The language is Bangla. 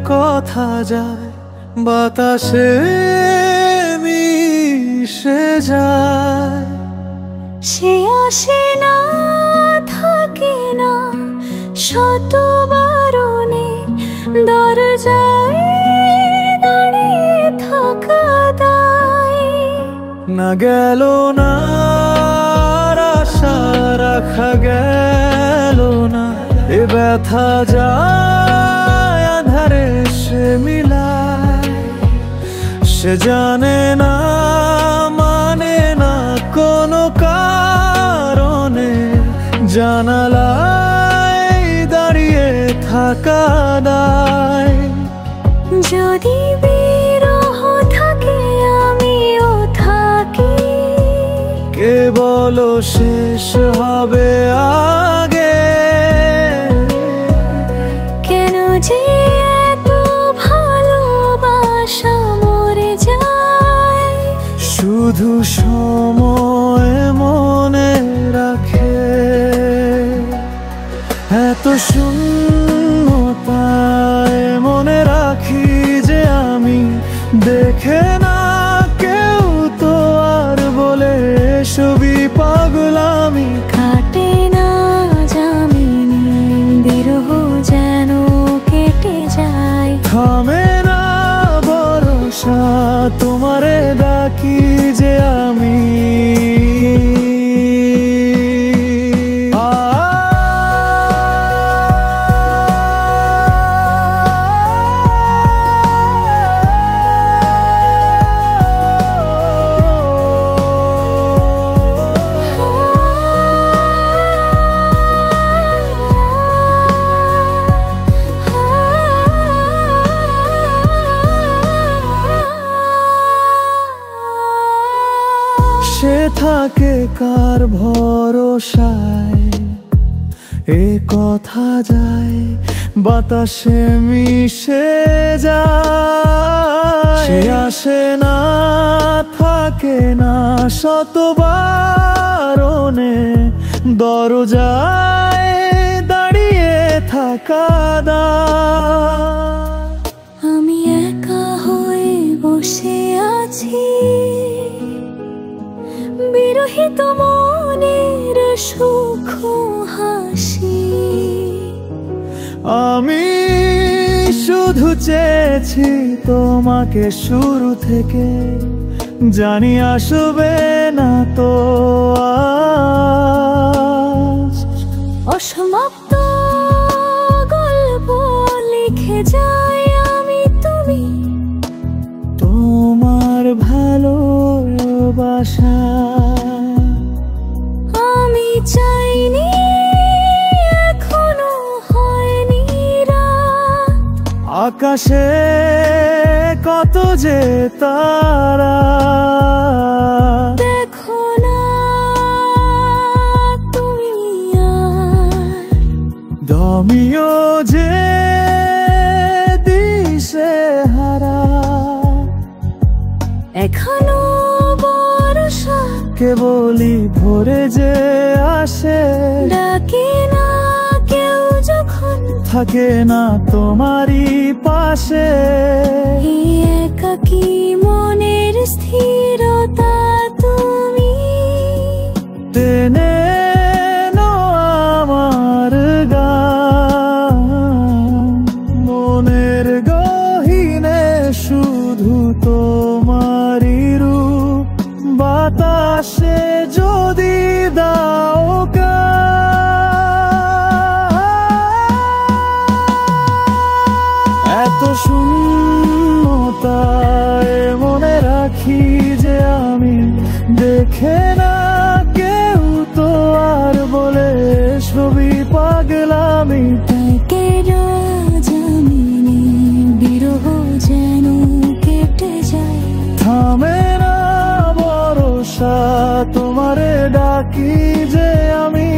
কথা যায় বাতাসে মিশে যায়। সে আসে না থাকে না শত বারণে, দরজায় দাঁড়িয়ে থাকা দায়। না গেল না আশা রাখা গেল না, এ ব্যথা যায় আধারে সে মিলায়। সে জানে না মানে না কোনো কারণে, জানালায় দাঁড়িয়ে থাকা দায়। যদি বিরহ থাকে আমিও থাকি, কে বলো শেষ হবে আগে? কেন যে এত ভালোবাসা মরে যায়, শুধু সময় মনে রাখে। এত শূন্যতায় মনে রাখি যে আমি, দেখে না কেউ তো আর বলে ছবি পাগলামি। কাটে না জামিনে বিরহ যেন কেটে যায়, থামে না ভরসা তোমারে ডাকি যে আমি। সে থাকে কার ভরসায়, এ কথা যায় বাতাসে মিশে যায়। সে আসে না থাকে না শত বারণে, দরজায় দাঁড়িয়ে থাকা দায়। আমি একা হয়ে বসে আছি, বিরহিত মনের সুখ হাসি। আমি শুধু চেয়েছি তোমাকে শুরু থেকে, জানি আসবে না তো আজ। অসমাপ্ত গল্প লিখে যাই আমি তুমি, তোমার ভালোবাসা। আমি চাইনি এখনো হয়নি রাত, আকাশে কত যে তারা, দেখো না তুমি আর দমিও যে দিশে হারা। এখনো বর্ষা কেবলই ভরে যে আসে, ডাকে না কেউ যখন থাকে না তোমারই পাশে। এই একাকী মনের স্থিরতা তুমি টেনে নো আমার গান, মনের গহীনে শুধু তোমারই রূপ। বাতাসে যদি দাও এত শূন্যতায় মনে রাখি যে আমি, দেখে না কেউ তো আর বলে ছবি পাগলামি। কেরা জামিনে বিরহ যেন কেটে যায়, থামে না ভরসা তোমারে ডাকি যে আমি।